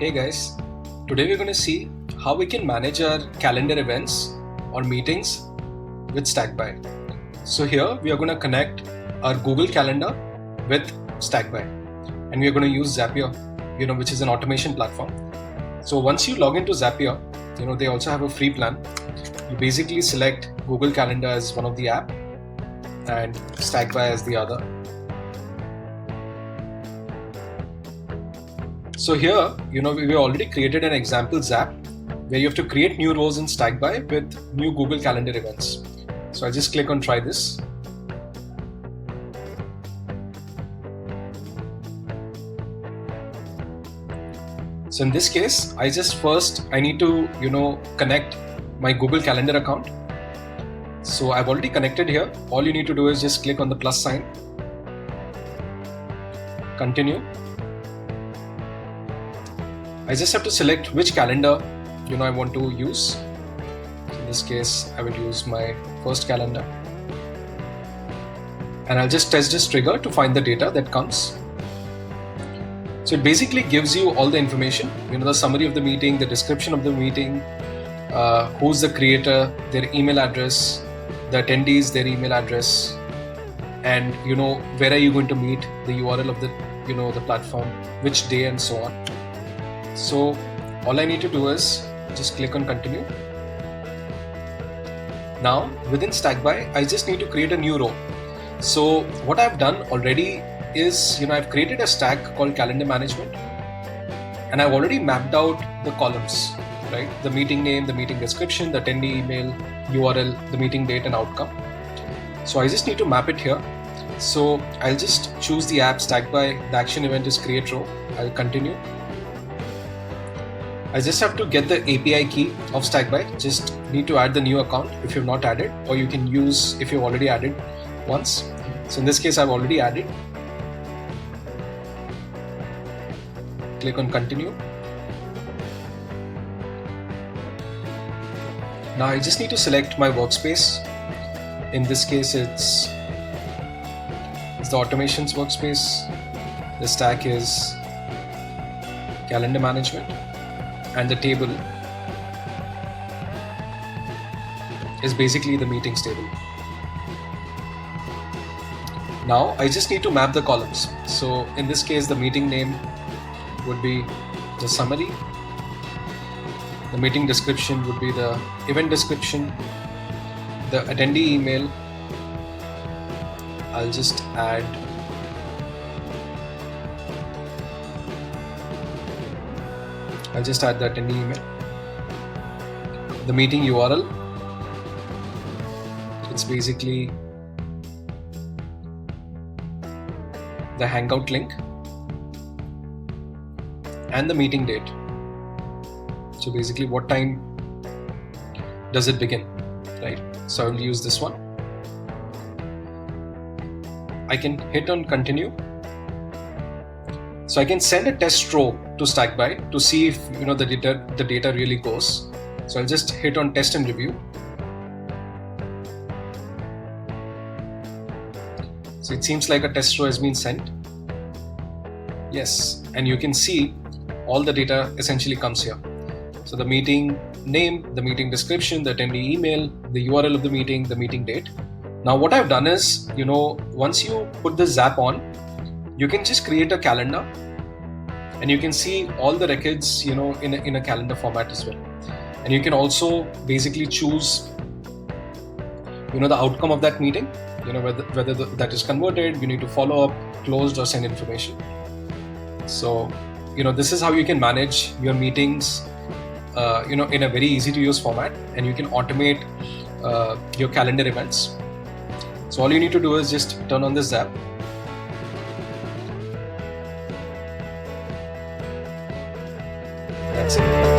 Hey guys, today we're going to see how we can manage our calendar events or meetings with Stackby. So here we are going to connect our Google Calendar with Stackby, and we are going to use Zapier, which is an automation platform. So once you log into Zapier, they also have a free plan. You basically select Google Calendar as one of the app and Stackby as the other. So here, we already created an example Zap where you have to create new roles in Stackby with new Google Calendar events. So I just click on try this. So in this case, I need to, connect my Google Calendar account. So I've already connected here. All you need to do is just click on the plus sign, continue. I just have to select which calendar I want to use. In this case, I will use my first calendar, and I'll just test this trigger to find the data that comes. So it basically gives you all the information, the summary of the meeting, the description of the meeting, who's the creator, their email address, the attendees, their email address, and where are you going to meet, the URL of the the platform, which day, and so on. So all I need to do is just click on continue. Now within Stackby, I just need to create a new row. So what I've done already is, I've created a stack called calendar management, and I've already mapped out the columns, right? The meeting name, the meeting description, the attendee email, URL, the meeting date and outcome. So I just need to map it here. So I'll just choose the app Stackby. The action event is create row. I'll continue. I just have to get the API key of Stackby. Just need to add the new account if you've not added, or you can use if you've already added once. So in this case, I've already added. Click on continue. Now I just need to select my workspace. In this case, it's the automations workspace. The stack is calendar management, and the table is basically the meetings table. Now I just need to map the columns. So in this case, the meeting name would be the summary. The meeting description would be the event description. The attendee email, I'll just add the attendee email. The meeting URL, it's basically the Hangout link, and the meeting date. So basically, what time does it begin, right? So I will use this one. I can hit on continue. So I can send a test row to Stackby to see if the data really goes. So I'll just hit on test and review. So it seems like a test row has been sent. Yes, and you can see all the data essentially comes here. So the meeting name, the meeting description, the attendee email, the URL of the meeting date. Now what I've done is, once you put the Zap on, you can just create a calendar, and you can see all the records, in a calendar format as well. And you can also basically choose, the outcome of that meeting, whether that is converted, you need to follow up, closed, or send information. So, this is how you can manage your meetings, in a very easy to use format, and you can automate your calendar events. So all you need to do is just turn on this Zap. That's it.